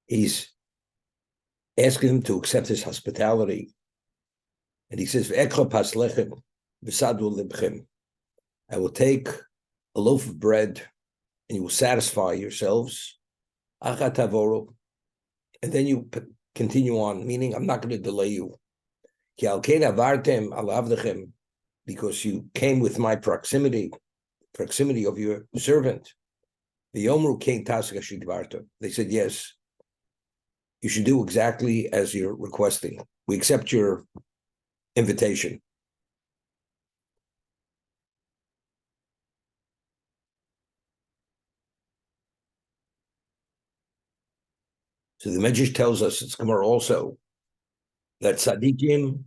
He's asking him to accept his hospitality. And he says, I will take a loaf of bread and you will satisfy yourselves. And then you continue on, meaning I'm not going to delay you. Because you came with my proximity of your servant. They said, yes, you should do exactly as you're requesting. We accept your invitation. So the Medrash tells us, it's Gemara also, that tzaddikim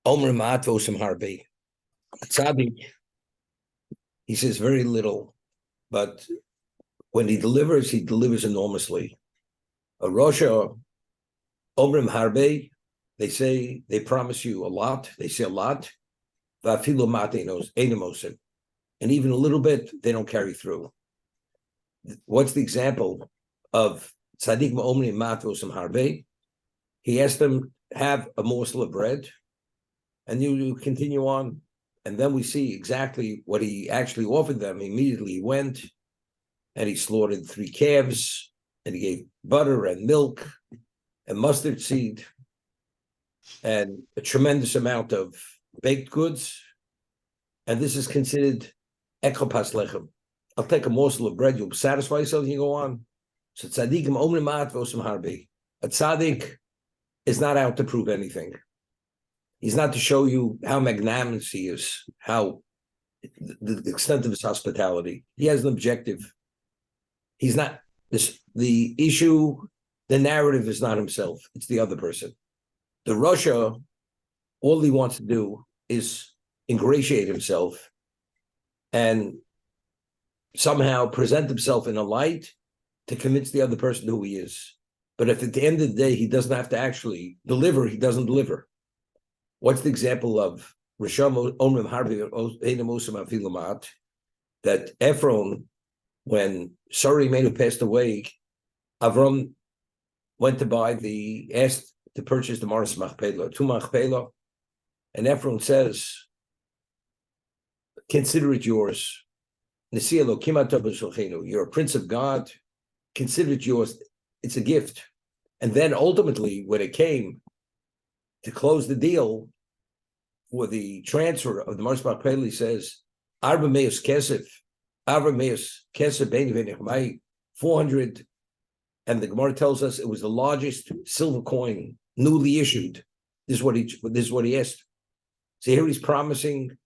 omrim ma'at v'osem harbe. Tzaddik, he says very little, but when he delivers enormously. A Rosha omrim harbe, they say, they promise you a lot, they say a lot, v'afilu ma'at einomosim, and even a little bit, they don't carry through. What's the example of tzaddik ma'omrim ma'at v'osem harbe? He asked them, have a morsel of bread, and you continue on. And then we see exactly what he actually offered them. Immediately he went, and he slaughtered 3 calves, and he gave butter and milk and mustard seed and a tremendous amount of baked goods. And this is considered ekopas lechem. I'll take a morsel of bread, you'll satisfy yourself, and you go on. So tzaddikim omrim ma'at v'osem harbe. A tzaddik is not out to prove anything. He's not to show you how magnanimous he is, how the extent of his hospitality. He has an objective. He's not the issue, the narrative is not himself, it's the other person. The Russia, all he wants to do is ingratiate himself and somehow present himself in a light to convince the other person who he is. But if at the end of the day he doesn't have to actually deliver, he doesn't deliver. What's the example of Risham Omrim Harbi Afilamat that Ephron, when Sari Menu passed away, Avram went to asked to purchase the Maris Machpelah, 2 Machpelah, and Ephron says, consider it yours. You're a prince of God, consider it yours. It's a gift. And then ultimately, when it came to close the deal for the transfer of the Maris Machpelah, he says, Arba Meus Kesef, 400. And the Gemara tells us it was the largest silver coin newly issued. This is what he asked. So here he's promising,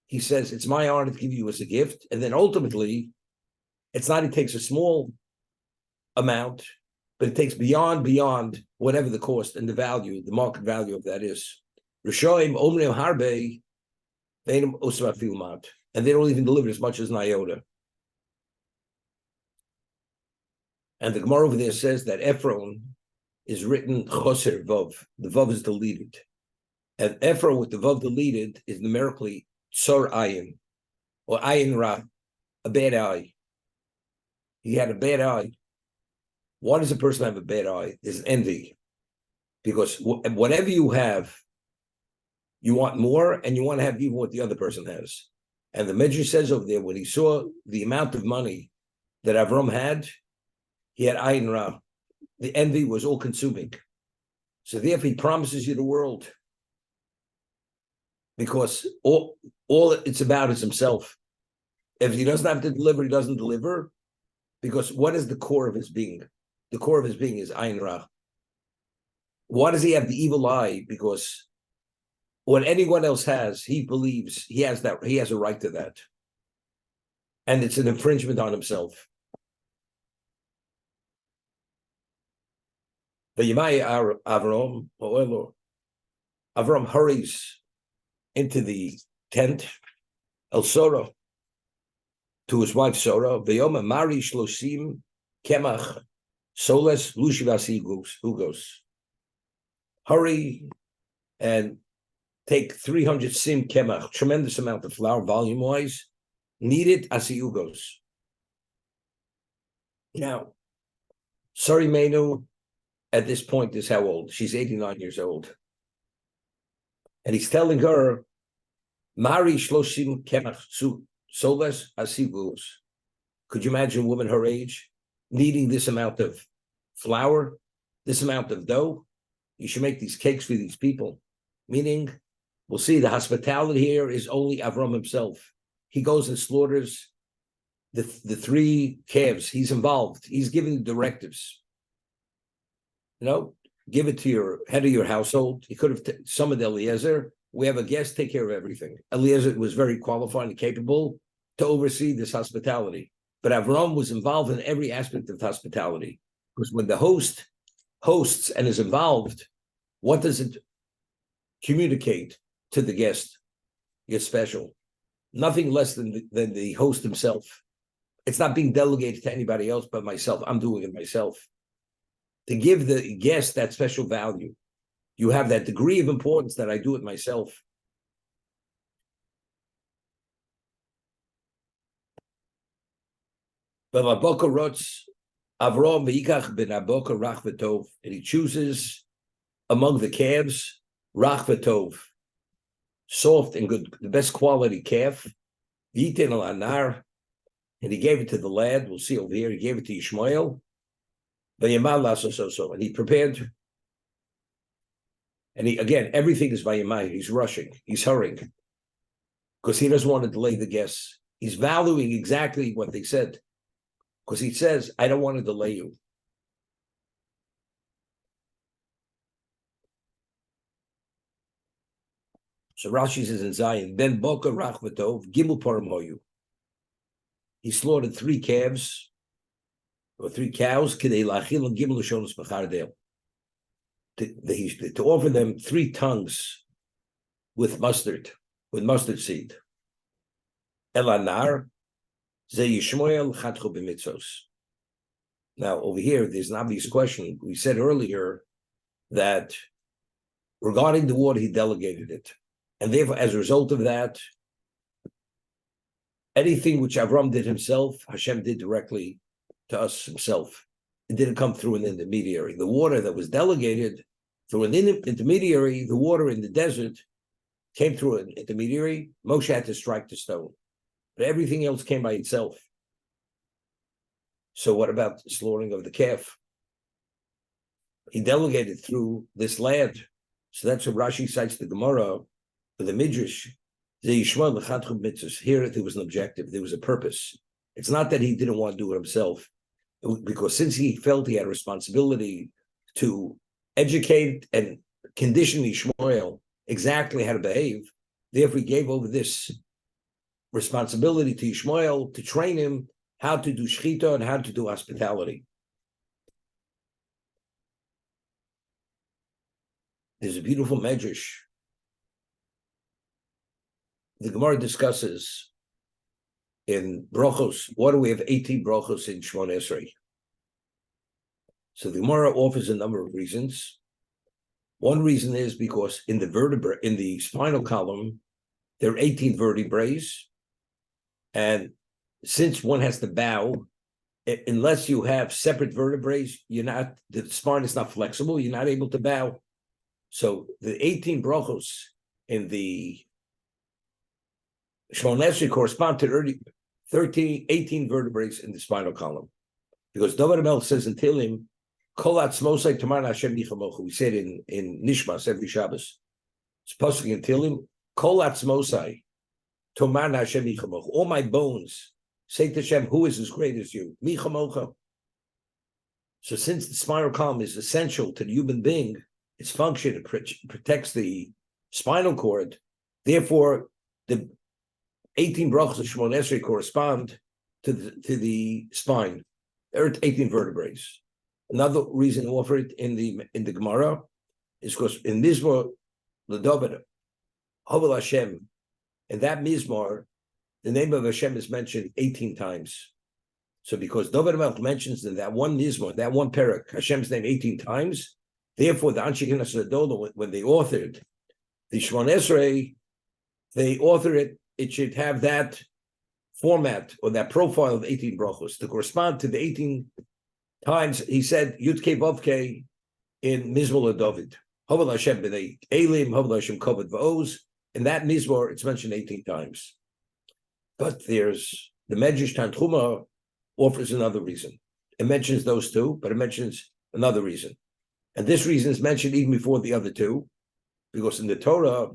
he says, it's my honor to give you as a gift. And then ultimately, it's not he takes a small amount, but it takes beyond whatever the cost and the value, the market value of that is. Rishoim omrim harbe, and they don't even deliver as much as an iota. And the Gemara over there says that Ephron is written choser vav. The vav is deleted. And Ephron with the vav deleted is numerically tsar ayin, or ayin ra, a bad eye. He had a bad eye. Why does a person have a bad eye? There's envy. Because whatever you have, you want more, and you want to have even what the other person has. And the Medrash says over there, when he saw the amount of money that Avram had, he had ayin ra. The envy was all consuming. So therefore he promises you the world. Because all it's about is himself. If he doesn't have to deliver, he doesn't deliver. Because what is the core of his being? The core of his being is ayin ra. Why does he have the evil eye? Because what anyone else has, he believes he has a right to that. And it's an infringement on himself. The Yemai Avraham, however, Avram hurries into the tent, El Sora, to his wife Sora, Veyoma Mari Shlosim Kemach Soles Lushivasi Hugos. Hurry and take 300 sim kemach, tremendous amount of flour, volume-wise, knead it asiyugos. Now, Sorry, Menu, at this point, is how old? She's 89 years old. And he's telling her, Mari Shloshim Kemach Solas Asivus. Could you imagine a woman her age needing this amount of flour, this amount of dough? You should make these cakes for these people. Meaning, we'll see the hospitality here is only Avraham himself. He goes and slaughters the three calves. He's involved. He's giving directives. Give it to your head of your household. He could have summoned Eliezer. We have a guest, take care of everything. Eliezer was very qualified and capable to oversee this hospitality. But Avraham was involved in every aspect of hospitality. Because when the host hosts and is involved, what does it communicate to the guest? You're special. Nothing less than the host himself. It's not being delegated to anybody else but myself. I'm doing it myself. To give the guest that special value. You have that degree of importance that I do it myself. And he chooses among the calves rach v'tov, soft and good, the best quality calf. And he gave it to the lad. We'll see over here. He gave it to Ishmael. And he prepared. And everything is vayimai. He's rushing. He's hurrying. Because he doesn't want to delay the guests. He's valuing exactly what they said. Because he says, I don't want to delay you. So Rashi says in Zion, then Boka Rach V'tov, Gimel Param Hoyu. He slaughtered 3 calves, or 3 cows, Kidei Lachil and Gimel Lashonos B'chardel. To offer them 3 tongues with mustard seed. Elanar, Ze Yishmoel Chatcho B'mitzos. Now, over here, there's an obvious question. We said earlier that regarding the water, he delegated it. And therefore, as a result of that, anything which Avraham did himself, Hashem did directly to us himself. It didn't come through an intermediary. The water that was delegated through an intermediary, the water in the desert came through an intermediary. Moshe had to strike the stone. But everything else came by itself. So what about the slaughtering of the calf? He delegated through this lad. So that's what Rashi cites the Gemara for the Midrash. Here there was an objective. There was a purpose. It's not that he didn't want to do it himself. Because since he felt he had a responsibility to educate and condition Ishmael exactly how to behave, therefore he gave over this responsibility to Ishmael to train him how to do shechita and how to do hospitality. There's a beautiful medrash. The Gemara discusses in brachos. What do we have 18 brachos in Shmon Esrei? So the Gemara offers a number of reasons. One reason is because in the spinal column, there are 18 vertebrae, and since one has to bow, unless you have separate vertebrae, the spine is not flexible. You're not able to bow. So the 18 brachos in the Shmon Esrei correspond to 18 vertebrae in the spinal column. Because David Melch says in Tehillim, Kol atzmosai tomar Hashem nichamochu. We said in Nishmas every Shabbos. It's pasuk in Tehillim, Kol atzmosai tomar Hashem nichamochu. All my bones say to Hashem, who is as great as you? Nichamocha. So since the spinal column is essential to the human being, its function protects the spinal cord. Therefore, the 18 brachos of Shmon Esrei correspond to the spine. There are 18 vertebrae. Another reason offered in the Gemara is because in Mizmor L'David Hovel Hashem, in that Mizmor, the name of Hashem is mentioned 18 times. So because David Melch mentions in that one Mizmor, that one parak, Hashem's name 18 times, therefore the Anshe Knesset Adola, when they authored the Shmon Esrei, they authored it should have that format or that profile of 18 brachos to correspond to the 18 times he said Yud Kei Vav Kei in Mizmor David. Havel Hashem b'nei Elim, Havel Hashem Kavod V'Oz. In that Mizmor, it's mentioned 18 times. But there's the Medrash Tanchuma offers another reason. It mentions those two, but it mentions another reason. And this reason is mentioned even before the other two, because in the Torah,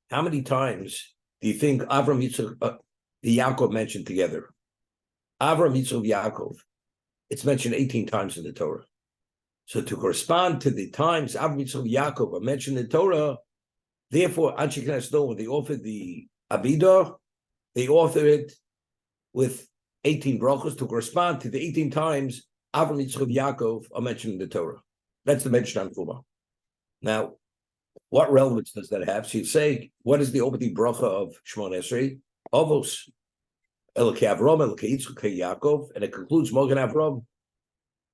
how many times do you think Avraham, Yitzchak, Yaakov mentioned together? Avraham, Yitzchak, Yaakov. It's mentioned 18 times in the Torah. So to correspond to the times Avraham, Yitzchak, Yaakov are mentioned in the Torah, therefore, Anshe Knesset know when they offered the Abidah, they authored it with 18 brachos to correspond to the 18 times Avraham, Yitzchak, Yaakov are mentioned in the Torah. That's the Medrash Tanchuma. Now, what relevance does that have? So you'd say, what is the opening bracha of Shemon Esrei? Avos, Elokei Avraham, Elokei Yitzchak, Elokei Yaakov, and it concludes Mogen Avraham.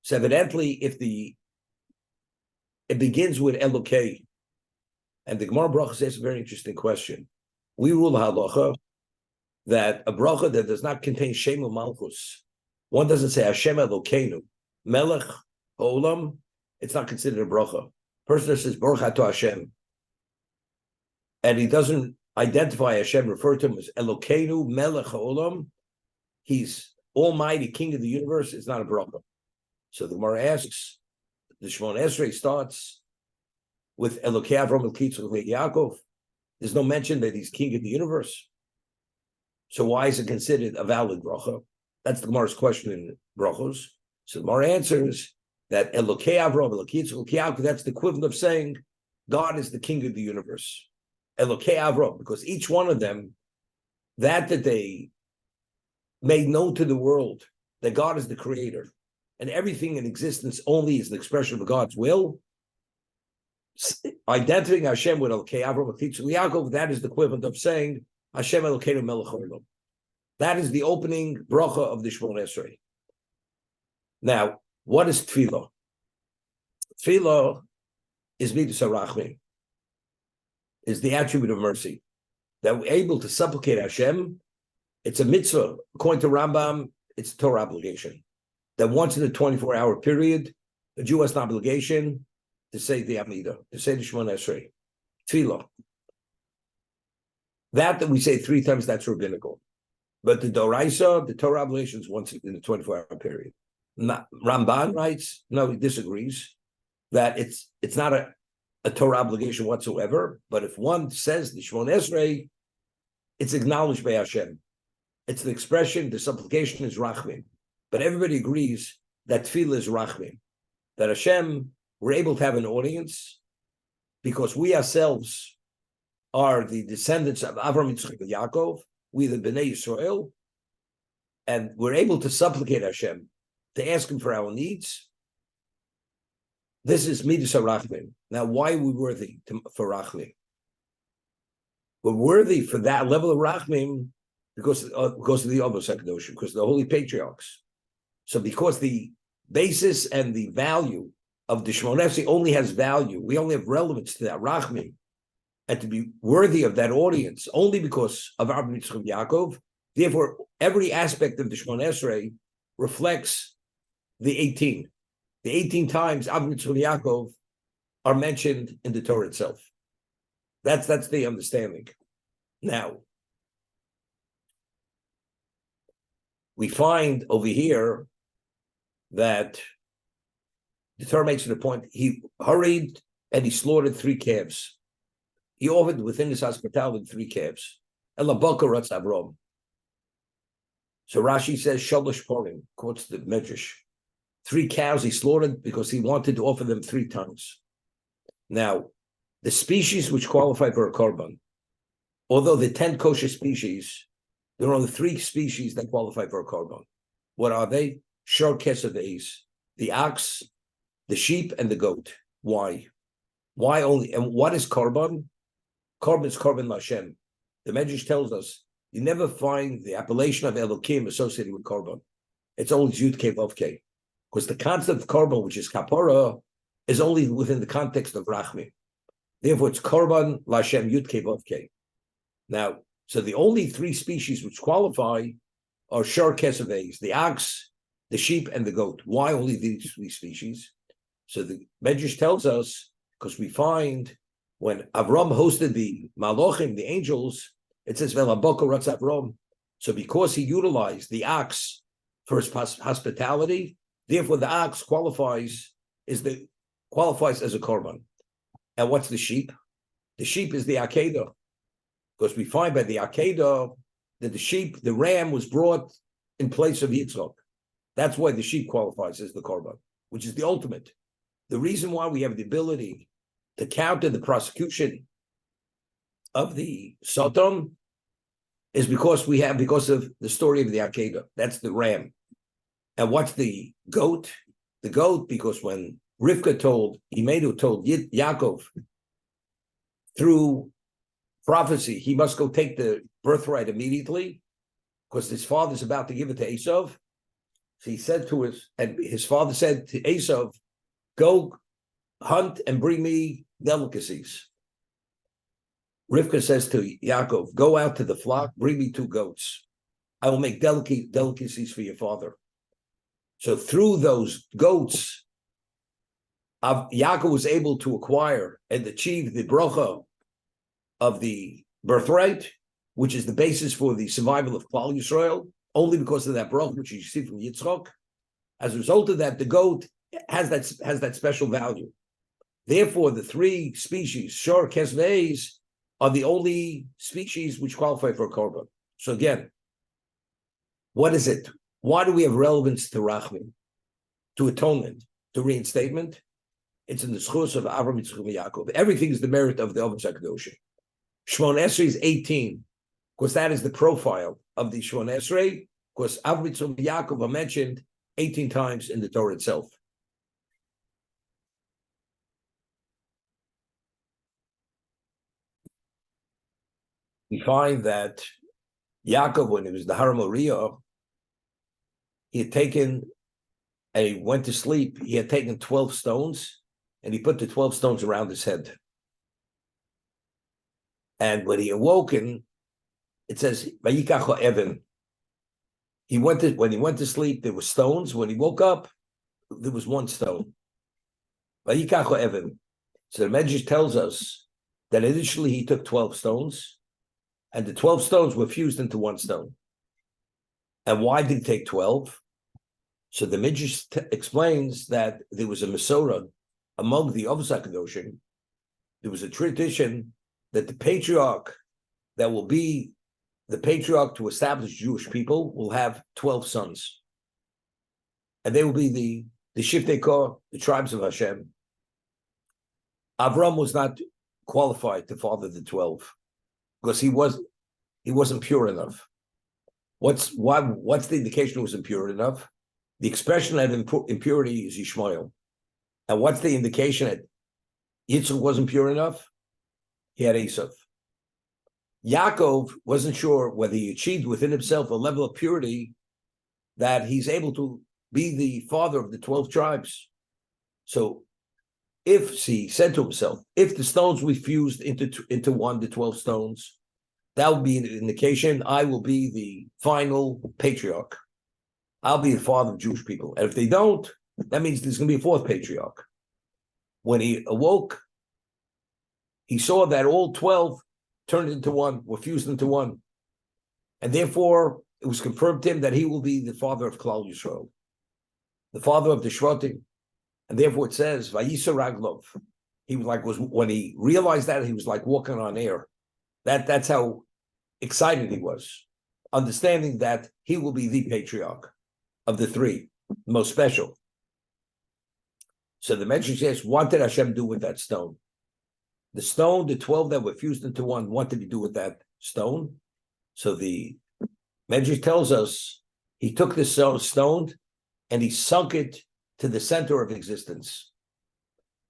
So evidently, if it begins with Elokei, and the Gemara bracha says a very interesting question. We rule halacha that a bracha that does not contain Shem Malchus, one doesn't say Hashem Elokeinu, Melech Ha'olam, it's not considered a bracha. Person that says Baruch Ato Hashem, and he doesn't identify Hashem, refer to him as Elokeinu Melech Ha'olam, he's Almighty King of the universe, it's not a bracha. So the Gemara asks, the Shemon Esrei starts with Elokei Avraham, Elokei Yitzchak, Elokei Yaakov. There's no mention that he's King of the universe. So why is it considered a valid bracha? That's the Gemara's question in brachos. So the Gemara answers that Elokei Avraham, Elokei Yitzchak, Elokei Yaakov, that's the equivalent of saying God is the King of the universe. Elokei Avraham, because each one of them, that they made known to the world that God is the creator, and everything in existence only is an expression of God's will. Identifying Hashem with Elokei Avraham, Elokei Yitzchak, Yaakov, that is the equivalent of saying Hashem Elokeinu Melech Haolam. That is the opening bracha of the Shemon Esrei. Now, what is tefillah? Tefillah is midas harachmim, is the attribute of mercy. That we're able to supplicate Hashem. It's a mitzvah. According to Rambam, it's a Torah obligation. That once in a 24-hour period, a Jew has an obligation to say the Amidah, to say the Shemon Esrei, tefillah. That we say 3 times, that's rabbinical. But the Doraisa, the Torah obligation is once in the 24-hour period. Ramban writes, no, he disagrees, that it's not a Torah obligation whatsoever, but if one says the Shemon Esrei, it's acknowledged by Hashem. It's an expression, the supplication is rachmim. But everybody agrees that tefillah is rachmim, that Hashem, we're able to have an audience because we ourselves are the descendants of Avraham, Yitzchak, and Yaakov, we the Bnei Yisrael, and we're able to supplicate Hashem, to ask him for our needs. This is midas harachmim. Now, why are we worthy for rachmim? We're worthy for that level of rachmim because of the Avos HaKadoshim, because of the holy patriarchs. So because the basis and the value of the Shemon Esrei only has value, we only have relevance to that rachmim, and to be worthy of that audience only because of Avraham, Yitzchak, and Yaakov. Therefore, every aspect of the Shemon Esrei reflects the 18. The 18 times Avraham, Yitzchak, and Yaakov are mentioned in the Torah itself. That's the understanding. Now, we find over here that the Torah makes it a point. He hurried and he slaughtered 3 calves. He offered within his hospitality 3 calves. Elabaka Ratz Avram. So Rashi says, Shalosh Porim, quotes the Medrash. 3 cows he slaughtered because he wanted to offer them 3 times. Now, the species which qualify for a korban, although the 10 kosher species, there are only 3 species that qualify for a korban. What are they? Shor Kesavais, the ox, the sheep, and the goat. Why? Why only? And what is korban? Korban is korban Hashem. The Medrash tells us you never find the appellation of Elokim associated with korban. It's always Yud Kei Vav Kei, because the concept of korban, which is kapara, is only within the context of rachmim. Therefore, it's korban Lashem Yud Kei Vav Kei. Now, so the only 3 species which qualify are Shor Kesavais, the ox, the sheep and the goat. Why only these three species? So the Medrash tells us, because we find when Avraham hosted the Malachim, the angels, it says, Velaboko Ratz Avraham. So because he utilized the ox for his hospitality, therefore the ox qualifies as a korban. And what's the sheep? The sheep is the Akedah. Because we find by the Akedah that the ram was brought in place of Yitzchak. That's why the sheep qualifies as the korban, which is the ultimate. The reason why we have the ability to counter the prosecution of the Satan is because of the story of the Akedah. That's the ram. And what's the goat? The goat, because when Rivka told Yaakov through prophecy, he must go take the birthright immediately because his father's about to give it to Esav. So he said to his father said to Esav, go hunt and bring me delicacies. Rivka says to Yaakov, go out to the flock, bring me 2 goats. I will make delicacies for your father. So through those goats, Yaakov was able to acquire and achieve the bracha of the birthright, which is the basis for the survival of Klal Yisrael, only because of that bracha which you see from Yitzchak. As a result of that, the goat has that special value. Therefore, the 3 species, Shor, Kes, Ve'ez, are the only species which qualify for a korban. So again, what is it? Why do we have relevance to Rachmim, to atonement, to reinstatement? It's in the schus of Avraham, Yitzchak, and Yaakov. Everything is the merit of the Avos HaKadosh. Shmon Esrei is 18, because that is the profile of the Shmon Esrei, because Avraham, Yitzchak, and Yaakov are mentioned 18 times in the Torah itself. We find that Yaakov, when he was the Har Moriah, he had taken, and he went to sleep, he had taken 12 stones, and he put the 12 stones around his head. And when he awoken, it says, Vayikacho Evan. When he went to sleep, there were stones. When he woke up, there was 1 stone. Vayikacho Evan. So the Medrash tells us that initially he took 12 stones, and the 12 stones were fused into 1 stone. And why did he take 12? So the Midrash explains that there was a Masorah among the Avos HaKadosh. There was a tradition that the patriarch that will be the patriarch to establish Jewish people will have 12 sons. And they will be the Shiftei Kor, the tribes of Hashem. Avraham was not qualified to father the 12 because he wasn't pure enough. What's the indication he wasn't pure enough? The expression of impurity is Yishmael. And what's the indication that Yitzchak wasn't pure enough? He had Esav. Yaakov wasn't sure whether he achieved within himself a level of purity that he's able to be the father of the 12 tribes. So he said to himself, if the stones we fused into one, the 12 stones, that will be an indication I will be the final patriarch. I'll be the father of Jewish people. And if they don't, that means there's going to be a 4th patriarch. When he awoke, he saw that all 12 turned into 1, were fused into 1. And therefore, it was confirmed to him that he will be the father of Klal Yisrael, the father of the Shvatim. And therefore it says, Vayisa Raglov. He when he realized that, he was like walking on air. That's how excited he was, understanding that he will be the patriarch of the 3, most special. So the Medrash says, what did Hashem do with that stone? The stone, the 12 that were fused into 1, what did he do with that stone? So the Medrash tells us he took this stone and he sunk it to the center of existence.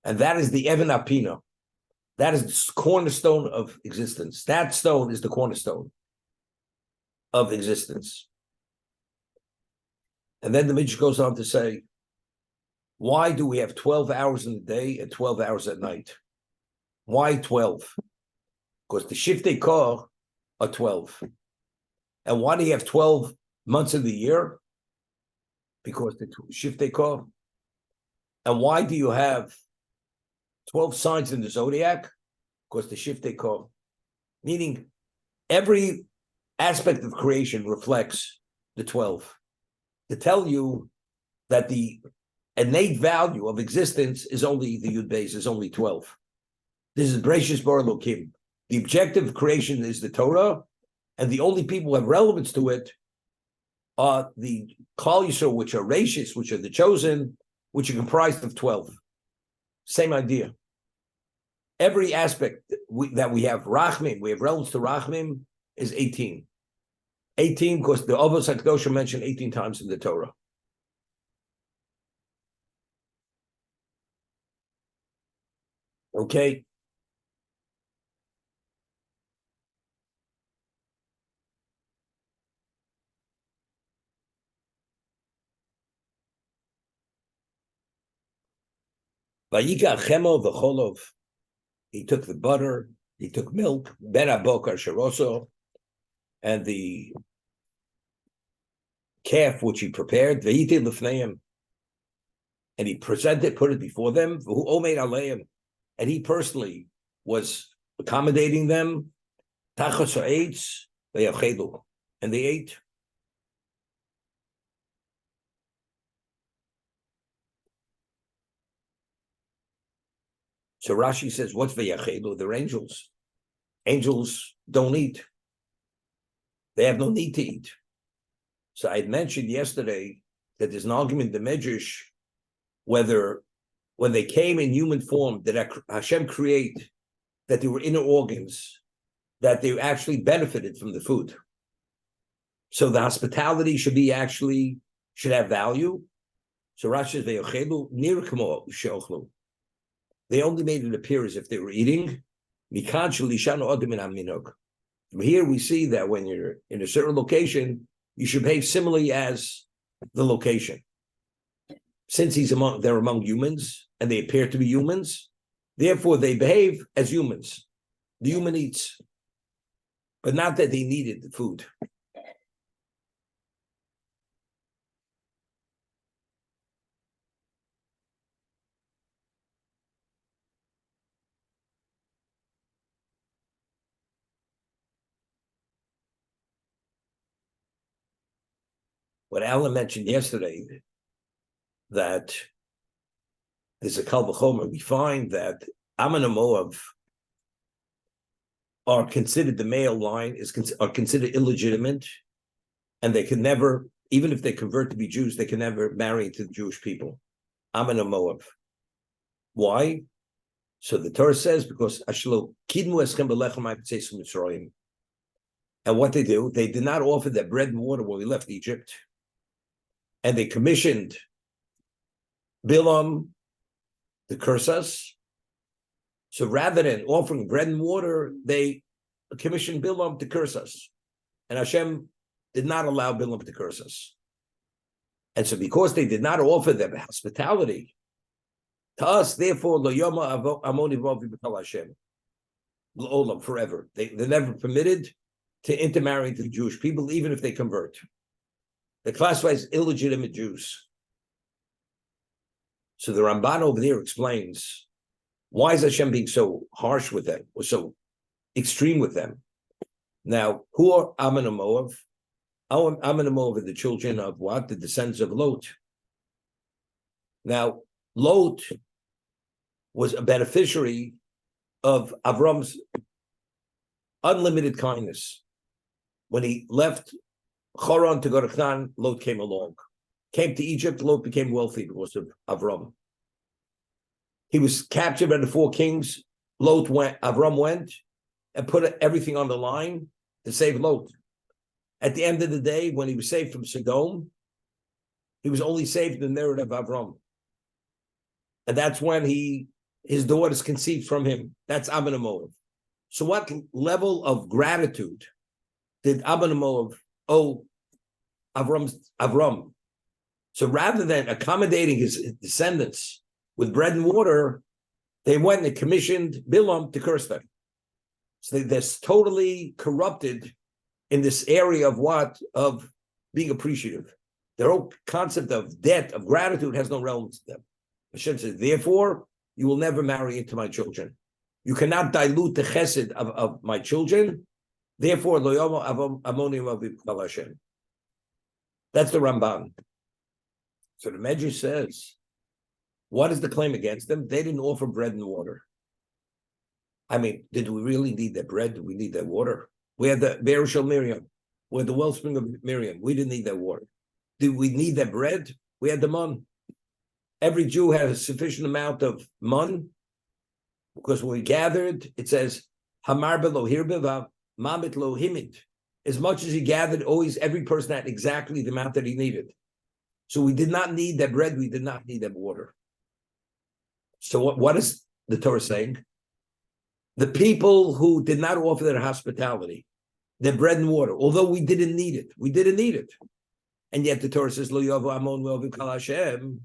And that is the Even Apina. That is the cornerstone of existence. That stone is the cornerstone of existence. And then the Midrash goes on to say, why do we have 12 hours in the day and 12 hours at night? Why 12? Because the Shiftei Kor are 12. And why do you have 12 months of the year? because the shiftei kor. And why do you have 12 signs in the zodiac? Because the shiftei kor, meaning every aspect of creation reflects the 12 to tell you that the innate value of existence is only the Yud Beis, is only 12. This is Bereshis Bara Elokim. The objective of creation is the Torah, and the only people who have relevance to it are the Klal Yisrael, which are Reishis, which are the chosen, which are comprised of 12. Same idea. Every aspect that we have Rachmim, we have relevance to Rachmim, is 18. 18 because the Avos HaKadosh mentioned 18 times in the Torah. Okay. Vayika Chemo v'cholov. He took the butter, he took milk, ben abokar sheroso, and the calf which he prepared, v'yiti lefneim, and he presented, put it before them, v'hu omeid aleim, and he personally was accommodating them, tachos ha'etz v'yachelu, and they ate. So Rashi says, what's v'yachelu? They're angels. Angels don't eat. They have no need to eat. So I had mentioned yesterday that there's an argument in the Medrash whether when they came in human form, did Hashem create that they were inner organs, that they actually benefited from the food. So the hospitality should have value. So Rashi says, v'yachelu nirkmo she'ochlu. They only made it appear as if they were eating. Here we see that when you're in a certain location, you should behave similarly as the location. Since they're among humans and they appear to be humans, therefore they behave as humans. The human eats, but not that they needed the food. What Alan mentioned yesterday, that there's a Kal V'chomer, we find that Ammon and Moab are considered, the male line are considered illegitimate, and they can never, even if they convert to be Jews, they can never marry into the Jewish people. Ammon and Moab. Why? So the Torah says, because Ashlo Kidmu Eschem Belechem Ha'Yitzei Mitzrayim. And what they do, they did not offer their bread and water when we left Egypt. And they commissioned Bilam to curse us. So rather than offering bread and water, they commissioned Bilam to curse us. And Hashem did not allow Bilam to curse us. And so because they did not offer them hospitality to us, therefore, Lo Yoma Amoni Vavi B'Kal Hashem, L'Olam, forever. They're never permitted to intermarry to the Jewish people, even if they convert. They're classified as illegitimate Jews. So the Ramban over there explains, why is Hashem being so harsh with them, or so extreme with them? Now, who are Ammon and Moab? Ammon and Moab are the children of what? The descendants of Lot. Now, Lot was a beneficiary of Avram's unlimited kindness. When he left Choron to go to Canaan, Lot came along. Came to Egypt, Lot became wealthy because of Avram. He was captured by the four kings. Avram went and put everything on the line to save Lot. At the end of the day, when he was saved from Sodom, he was only saved in the narrative of Avram. And that's when his daughters conceived from him. That's Ammon and Moab. So what level of gratitude did Ammon and Moab owe Avram? So rather than accommodating his descendants with bread and water, they went and commissioned Bilam to curse them. So they're totally corrupted in this area of what? Of being appreciative. Their whole concept of debt, of gratitude, has no relevance to them. Hashem says, therefore, you will never marry into my children. You cannot dilute the chesed of my children. Therefore, lo yomo amonim aviv Hashem. That's the Ramban. So the Medrash says, what is the claim against them? They didn't offer bread and water. I mean, did we really need that bread? Did we need that water? We had the Be'er Shel Miriam. We had the wellspring of Miriam. We didn't need that water. Did we need that bread? We had the mun. Every Jew had a sufficient amount of mun, because when we gathered, it says, Hamar belo hirbevav, mamit lo himit. As much as he gathered, always every person had exactly the amount that he needed. So we did not need that bread. We did not need that water. So what is the Torah saying? The people who did not offer their hospitality, their bread and water, although we didn't need it. And yet the Torah says, Lo yavu amon ve'oviv kal Hashem.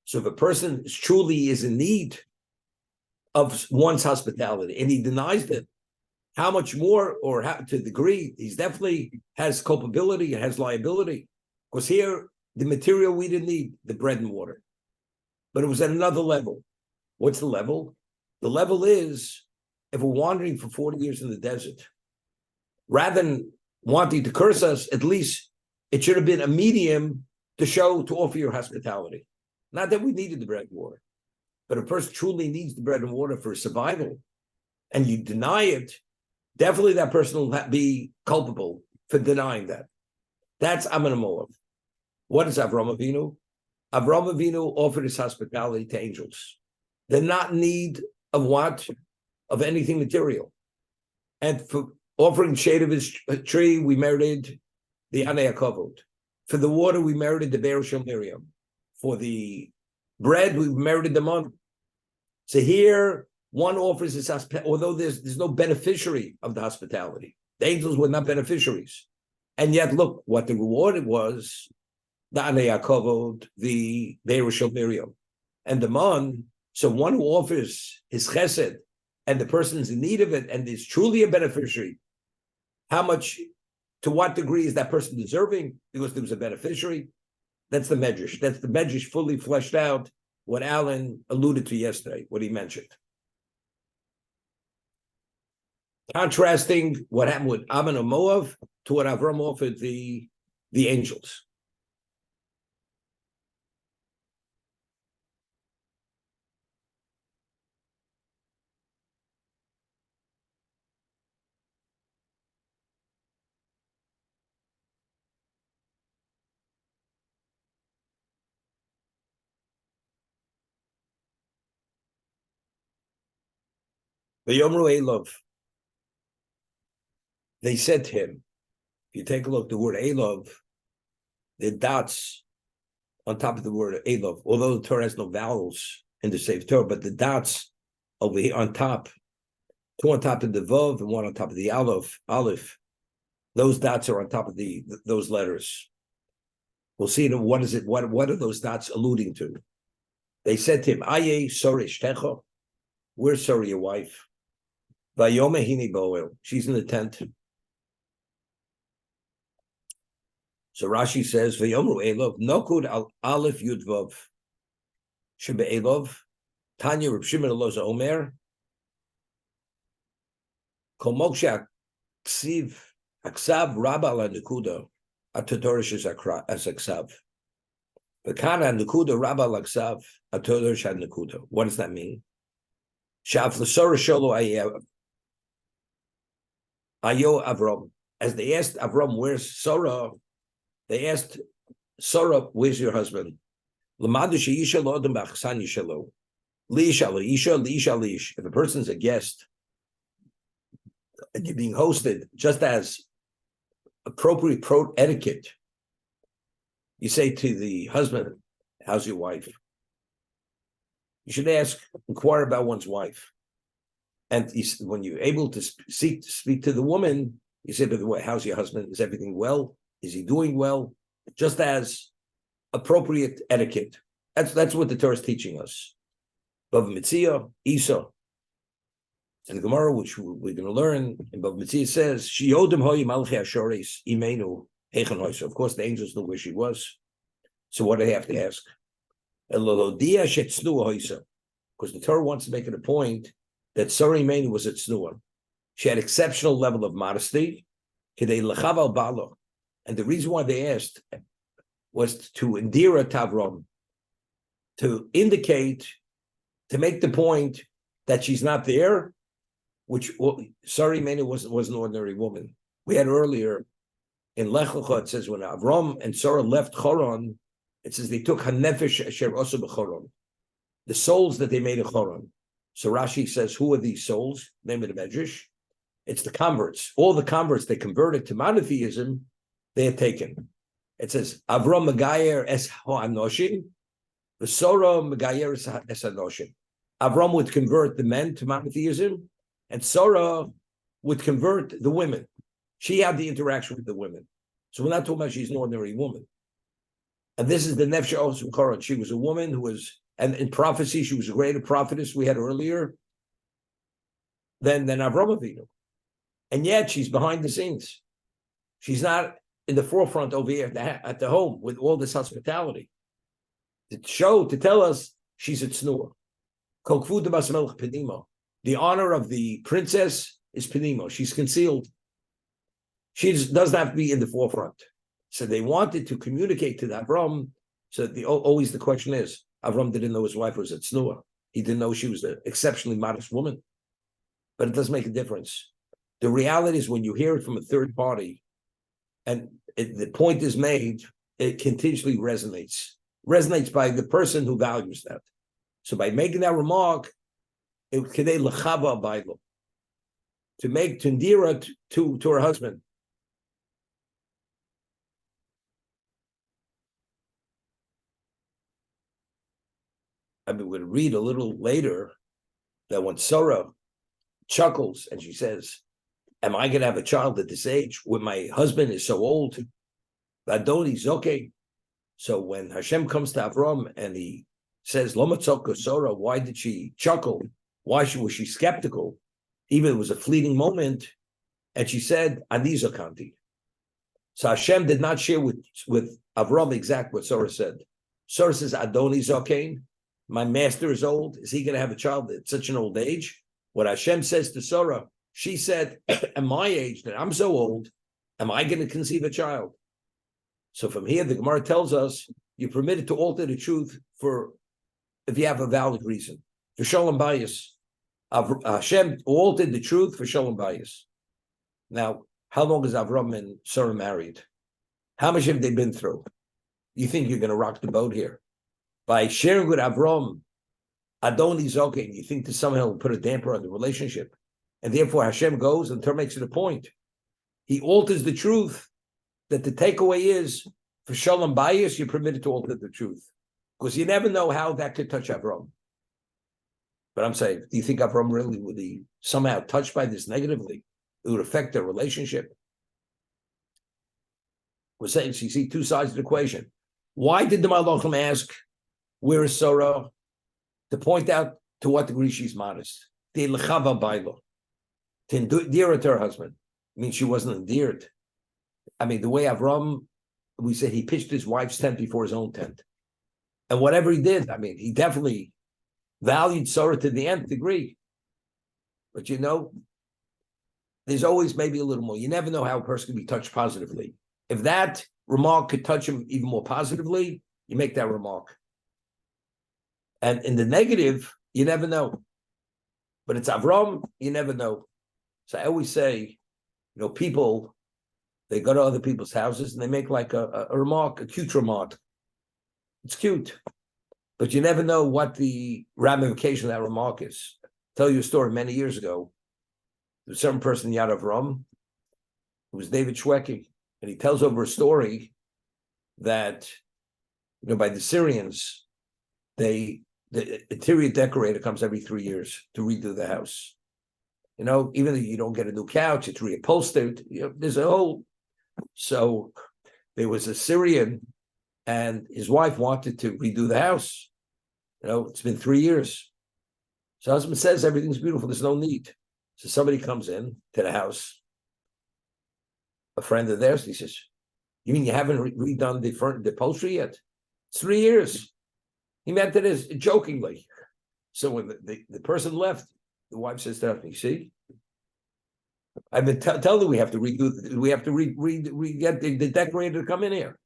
So if a person truly is in need of one's hospitality and he denies it, how much more, or how, to the degree, he's definitely has culpability and has liability. Because here, the material we didn't need, the bread and water. But it was at another level. What's the level? The level is, if we're wandering for 40 years in the desert, rather than wanting to curse us, at least it should have been a medium to offer your hospitality. Not that we needed the bread and water, but if a person truly needs the bread and water for survival, and you deny it, definitely that person will be culpable for denying that. That's Aman Moav. What is Avraham Avinu? Avraham Avinu offered his hospitality to angels. They're not in need of what? Of anything material. And for offering shade of his tree, we merited the Anei HaKavod. For the water, we merited the Be'er Shel Miriam. For the bread, we merited the month. So here, one offers his hospitality, although there's no beneficiary of the hospitality. The angels were not beneficiaries. And yet, look, what the reward was, the Anei HaKavod, the Be'er Shel Miriam. And the man, so one who offers his chesed, and the person's in need of it, and is truly a beneficiary, how much, to what degree is that person deserving? Because there was a beneficiary. That's the Medrash. That's the Medrash fully fleshed out, what Alan alluded to yesterday, what he mentioned. Contrasting what happened with Ammon and Moav to what Avram offered the angels. V'yomru Elov. They said to him, if you take a look, the word Elov, the dots on top of the word Elov, although the Torah has no vowels in the Sefer Torah, but the dots over here on top, two on top of the Vav and one on top of the Aleph, those dots are on top of those letters. We'll see what is it, what are those dots alluding to? They said to him, Aye, sorry, Shtecho, where's sorry, your wife? Vayome hini boel, she's in the tent. So Rashi says, Vayomru Elov, Nokud al Aleph Yud Vav. Shebe Elov, Tanya Reb Shimon Eloza Omer, Kol Moksha Ksiv, Aksav Rabba la Nekuda, Atodorish as Aksav. V'kana Nekuda Rabba la Aksav, Atodorish ad Nekuda. What does that mean? Shav l'sora sholo ayo Avram. As they asked Avram, where's Sora? They asked Sora, where's your husband? L'madu she'isha lo adam b'achsan yishalo. Li'isha li'isha, li'isha li'ish. If a person's a guest and you're being hosted, just as appropriate etiquette, you say to the husband, how's your wife? You should inquire about one's wife. And when you're able to speak to the woman, you say, by the way, how's your husband? Is everything well? Is he doing well? Just as appropriate etiquette. That's what the Torah is teaching us. Bava Metzia, Isa. And the Gemara, which we're going to learn, in Bava Metzia says, of course, the angels knew where she was. So what do they have to ask? Because the Torah wants to make it a point that Sarah Imenu was at Tznuah. She had exceptional level of modesty. And the reason why they asked was to endear her to Avram, to indicate, to make the point that she's not there, which Sarah Imenu was an ordinary woman. We had earlier in Lech Lecha, it says when Avram and Sarah left Choron, it says they took Hanefesh Asher Osu B'Choron, the souls that they made in Choron. So Rashi says, who are these souls? Name of the Medrash. It's the converts. All the converts they converted to monotheism, they had taken. It says Avram Megayer Es Ha'anoshim, the Sarah Megayer Es Ha'anoshim. Avram would convert the men to monotheism, and Sarah would convert the women. She had the interaction with the women. So we're not talking about she's an ordinary woman. And this is the Nefesh Osu B'Choron. She was a woman who was, and in prophecy, she was a greater prophetess we had earlier than Avraham Avinu. And yet she's behind the scenes. She's not in the forefront over here at the home with all this hospitality. To tell us she's at Tznuah. The honor of the princess is Penimo. She's concealed. She doesn't have to be in the forefront. So they wanted to communicate to Avram. So always the question is, Avram didn't know his wife was at Tznuah. He didn't know she was an exceptionally modest woman. But it does make a difference. The reality is when you hear it from a third party, and the point is made, it continuously resonates by the person who values that. So by making that remark, to endear her to her husband. I mean, we'll read a little later that when Sarah chuckles and she says, am I going to have a child at this age when my husband is so old? Vadoni's okay. So when Hashem comes to Avram and he says, Loma tzokka Sarah, why did she chuckle? Why was she skeptical? Even it was a fleeting moment. And she said, Ani zokanti. So Hashem did not share with Avram exact what Sarah said. Sarah says, Adoni zokain, my master is old. Is he going to have a child at such an old age? What Hashem says to Sarah, she said, at my age, that I'm so old, am I going to conceive a child? So from here, the Gemara tells us, you're permitted to alter the truth if you have a valid reason. For Shalom Bayis, Hashem altered the truth for Shalom Bayis. Now, how long is Avram and Sarah married? How much have they been through? You think you're going to rock the boat here? By sharing with Avram, Adoni's okay, you think that somehow will put a damper on the relationship. And therefore Hashem goes and Torah makes it a point. He alters the truth, that the takeaway is, for Shalom Bayis, you're permitted to alter the truth. Because you never know how that could touch Avram. But I'm saying, do you think Avram really would be somehow touched by this negatively? It would affect their relationship. We're saying, so you see two sides of the equation. Why did the Malachim ask, where is Sarah? To point out to what degree she's modest. To endear her to her husband. I mean, she wasn't endeared. I mean, the way Avram, we said he pitched his wife's tent before his own tent. And whatever he did, I mean, he definitely valued Sarah to the nth degree. But you know, there's always maybe a little more. You never know how a person can be touched positively. If that remark could touch him even more positively, you make that remark. And in the negative, you never know. But it's Avram, you never know. So I always say, you know, people, they go to other people's houses and they make like a remark, a cute remark. It's cute. But you never know what the ramification of that remark is. I'll tell you a story many years ago. There was some person in Yad Avram, it was David Shweki, and he tells over a story that, you know, by the Syrians, the interior decorator comes every 3 years to redo the house. You know, even if you don't get a new couch, it's reupholstered. You know, there's a whole. So there was a Syrian, and his wife wanted to redo the house. You know, it's been 3 years. So husband says everything's beautiful. There's no need. So somebody comes in to the house, a friend of theirs. He says, "You mean you haven't redone the upholstery yet?" It's 3 years. He meant it as jokingly. So when the person left, the wife says to him, "You see, I've been telling you we have to redo. We have to get the decorator to come in here."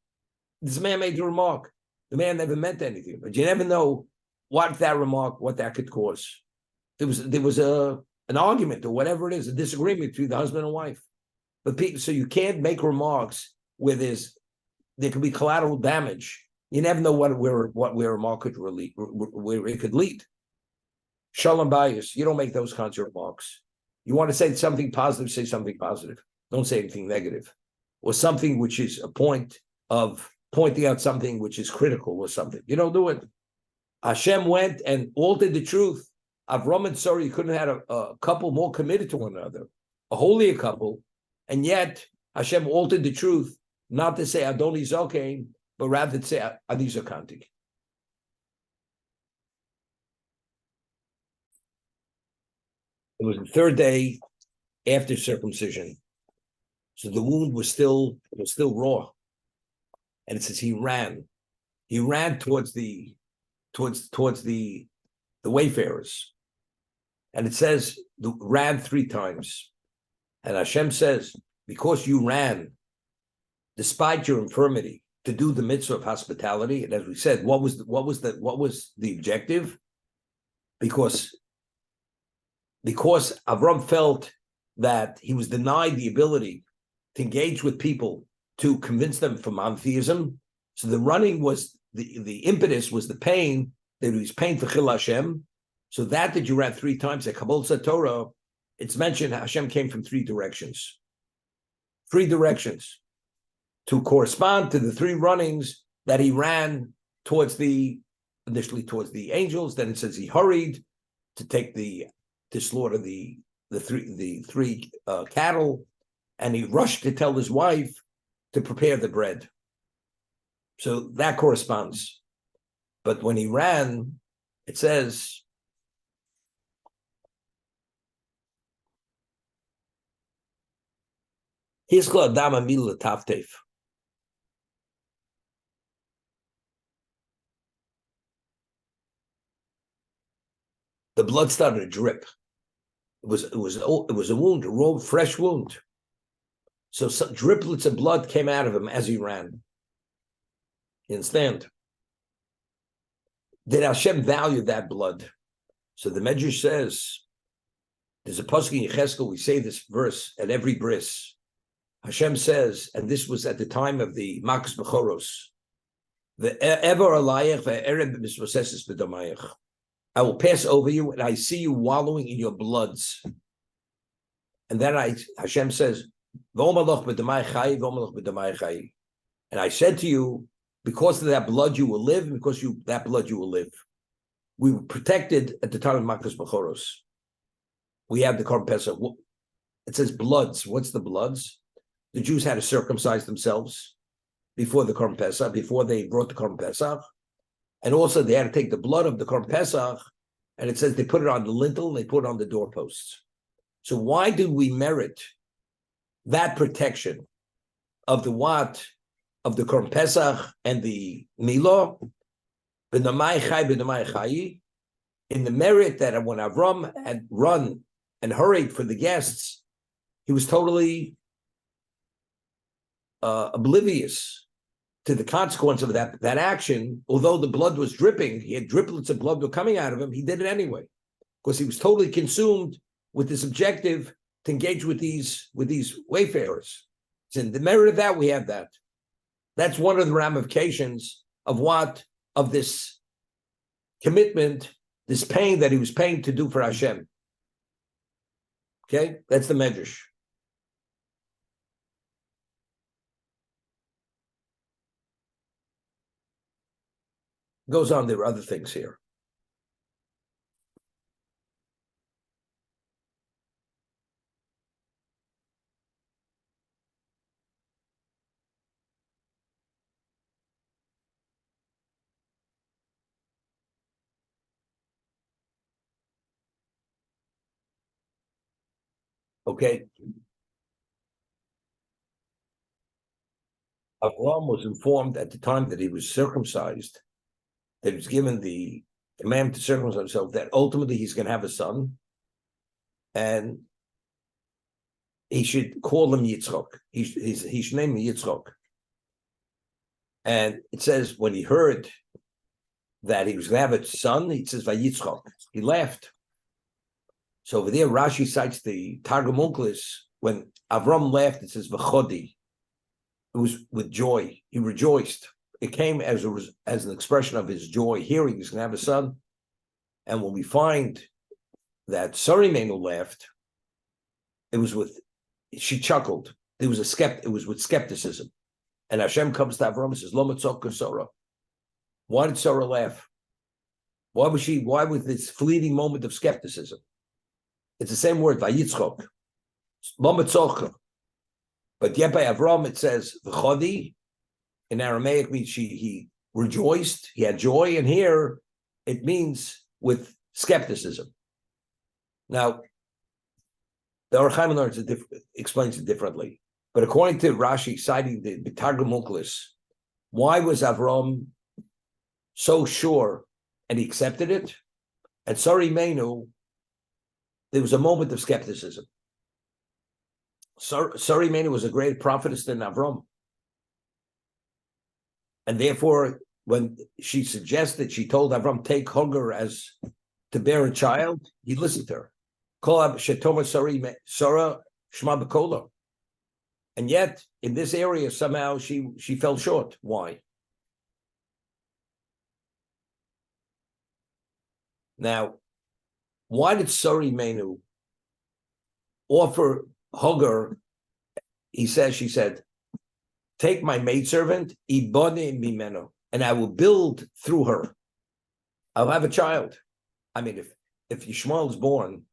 This man made the remark. The man never meant anything, but you never know what that could cause. There was an argument or whatever it is, a disagreement between the husband and wife. But so you can't make remarks where there could be collateral damage. You never know where a remark could where it could lead. Shalom bayis. You don't make those kinds of remarks. You want to say something positive, say something positive. Don't say anything negative. Or something which is a point of pointing out something which is critical or something. You don't do it. Hashem went and altered the truth. Avraham and Sarah, you couldn't have had a couple more committed to one another, a holier couple, and yet Hashem altered the truth, not to say Adoni Zokein, but rather to say Adi Zokanti. It was the third day after circumcision, so the wound was still raw, and it says he ran towards the wayfarers, and it says ran 3 times, and Hashem says, because you ran, despite your infirmity, to do the mitzvah of hospitality, and as we said, what was the objective? Because Avram felt that he was denied the ability to engage with people to convince them for monotheism. So the running was the impetus was the pain that he was paying for Chil Hashem. So that you ran 3 times at Kabbalah Torah, it's mentioned Hashem came from 3 directions. 3 directions to correspond to the 3 runnings that he ran initially towards the angels. Then it says he hurried to slaughter the 3 cattle, and he rushed to tell his wife to prepare the bread. So that corresponds. But when he ran, it says, Hiskla Adama Mila Taftef. The blood started to drip. It was a wound, a raw, fresh wound. So some driplets of blood came out of him as he ran. You understand? Did Hashem value that blood? So the Medrash says, there's a pasuk in Yecheskel, we say this verse at every bris. Hashem says, and this was at the time of the Makas Bechoros, the Ever Alayach ve'ered b'misvoseses b'damayach. I will pass over you, and I see you wallowing in your bloods. And then Hashem says, and I said to you, because of that blood you will live, and because that blood you will live. We were protected at the time of Makas Bechoros. We have the Korban Pesach. It says bloods. What's the bloods? The Jews had to circumcise themselves before the Korban Pesach, before they brought the Korban Pesach. And also they had to take the blood of the Korban Pesach, and it says they put it on the lintel and they put it on the doorposts. So why do we merit that protection of the Korban Pesach and the Milah? In the merit that when Avram had run and hurried for the guests, he was totally oblivious to the consequence of that action. Although the blood was dripping, he had driplets of blood were coming out of him, he did it anyway, because he was totally consumed with this objective to engage with these wayfarers. So in the merit of that, we have that. That's one of the ramifications of this commitment, this pain that he was paying to do for Hashem. Okay, that's the medrash. Goes on, there are other things here. Okay. Avraham was informed at the time that he was circumcised, that he was given the command to circumcise himself, that ultimately he's going to have a son, and he should call him Yitzchak. He should name him Yitzchak. And it says when he heard that he was going to have a son, he says Vayitzchak. He laughed. So over there, Rashi cites the Targum Onkelos. When Avram laughed, it says V'chodi. It was with joy. He rejoiced. It came as an expression of his joy, hearing he's going to have a son. And when we find that Sarah Imenu laughed, it was she chuckled. It was with skepticism. And Hashem comes to Avram and says, Lo matzok Sarah. Why did Sarah laugh? Why was this fleeting moment of skepticism? It's the same word, Vayitzchok. Lo matzok. But yet by Avram it says v'chodi. In Aramaic means he rejoiced, he had joy, and here it means with skepticism. Now, the Avraham explains it differently, but according to Rashi citing the Targum Onkelos, why was Avram so sure and he accepted it? And Sarah Imenu, there was a moment of skepticism. Sarah Imenu was a great prophetess than Avram. And therefore, when she suggested, she told Avram, take Hagar as to bear a child, he listened to her. And yet, in this area, somehow she fell short. Why? Now, why did Sarah Imenu offer Hagar? She said, take my maidservant, ibone mimeno, and I will build through her. I'll have a child. I mean, if Yishmael is born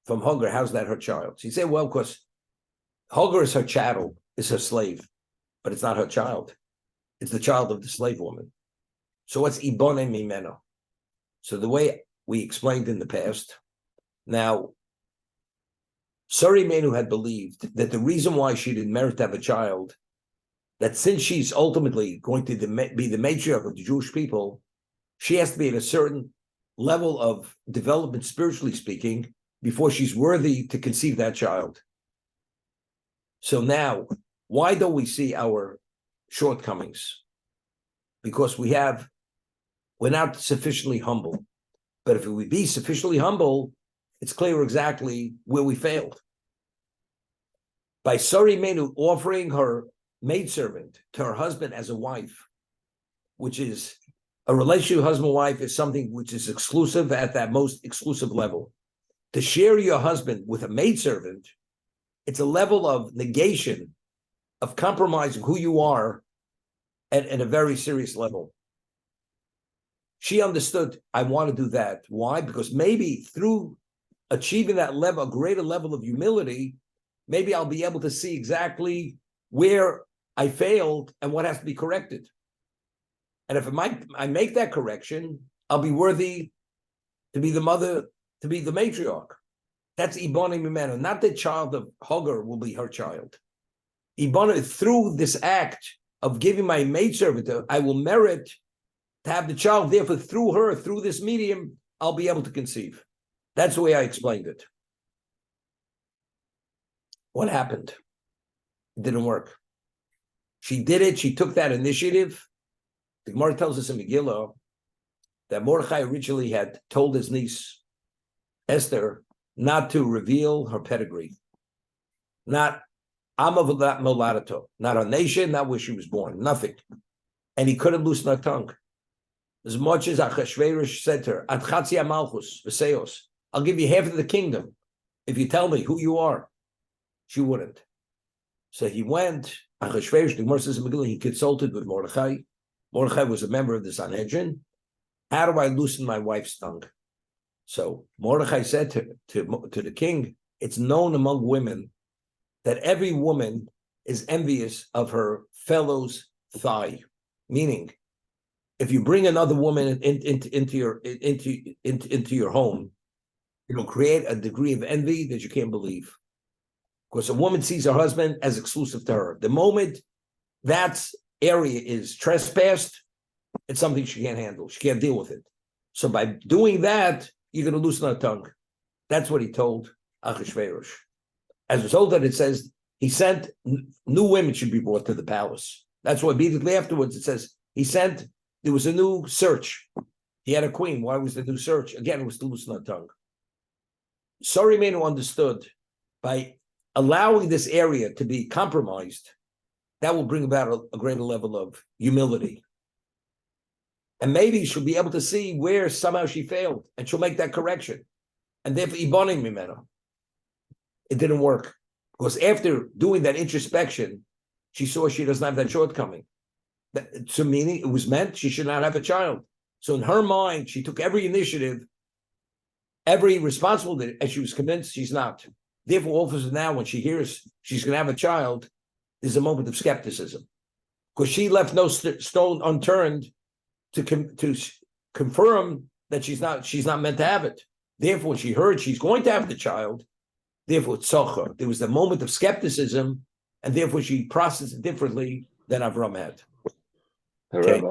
from Hagar, how's that her child? She said, well, because Hagar is her chattel, is her slave, but it's not her child. It's the child of the slave woman. So what's ibone mimeno? So the way we explained in the past, now, Sarah Imenu had believed that the reason why she didn't merit to have a child, that since she's ultimately going to be the matriarch of the Jewish people, she has to be at a certain level of development, spiritually speaking, before she's worthy to conceive that child. So now, why don't we see our shortcomings? Because we're not sufficiently humble. But if we be sufficiently humble, it's clear exactly where we failed. By Sarah Imenu offering her maidservant to her husband as a wife, which is a relationship husband-wife is something which is exclusive at that most exclusive level. To share your husband with a maidservant, it's a level of negation, of compromising who you are at a very serious level. She understood, I want to do that. Why? Because maybe through achieving that level, a greater level of humility, maybe I'll be able to see exactly where I failed and what has to be corrected. And if I make that correction, I'll be worthy to be the mother, to be the matriarch. That's Ibana Mimenu. Not the child of Hagar will be her child. Ibana, through this act of giving my maidservant, I will merit to have the child. Therefore, through her, through this medium, I'll be able to conceive. That's the way I explained it. What happened? It didn't work. She did it. She took that initiative. The Gemara tells us in Megillah that Mordechai originally had told his niece, Esther, not to reveal her pedigree. Not Amavulat Moladato, not her nation, not where she was born, nothing. And he couldn't loosen her tongue. As much as Achashverosh said to her, Ad Chatzia Malchus, Viseos, I'll give you half of the kingdom if you tell me who you are. She wouldn't. So he went, Achashverosh, the Gemara says in Megillah, he consulted with Mordechai. Mordechai was a member of the Sanhedrin. How do I loosen my wife's tongue? So Mordechai said to the king, it's known among women that every woman is envious of her fellow's thigh. Meaning, if you bring another woman into your home, it'll create a degree of envy that you can't believe. Because a woman sees her husband as exclusive to her. The moment that's area is trespassed, it's something she can't handle. She can't deal with it. So by doing that, you're going to loosen her tongue. That's what he told Achashverosh. As a result of that, it says he sent new women should be brought to the palace. That's why immediately afterwards it says there was a new search. He had a queen. Why was the new search? Again, it was to loosen her tongue. Sarimenu understood by allowing this area to be compromised, that will bring about a greater level of humility. And maybe she'll be able to see where somehow she failed, and she'll make that correction. And therefore, Ibonim Mimeno. It didn't work. Because after doing that introspection, she saw she doesn't have that shortcoming. So meaning it was meant she should not have a child. So in her mind, she took every initiative, every responsibility, and she was convinced she's not. Therefore, all of a sudden now, when she hears she's going to have a child, there's a moment of skepticism. Because she left no stone unturned to confirm that she's not meant to have it. Therefore, when she heard she's going to have the child, therefore, tzachar. There was a moment of skepticism, and therefore she processed it differently than Avraham had. Okay.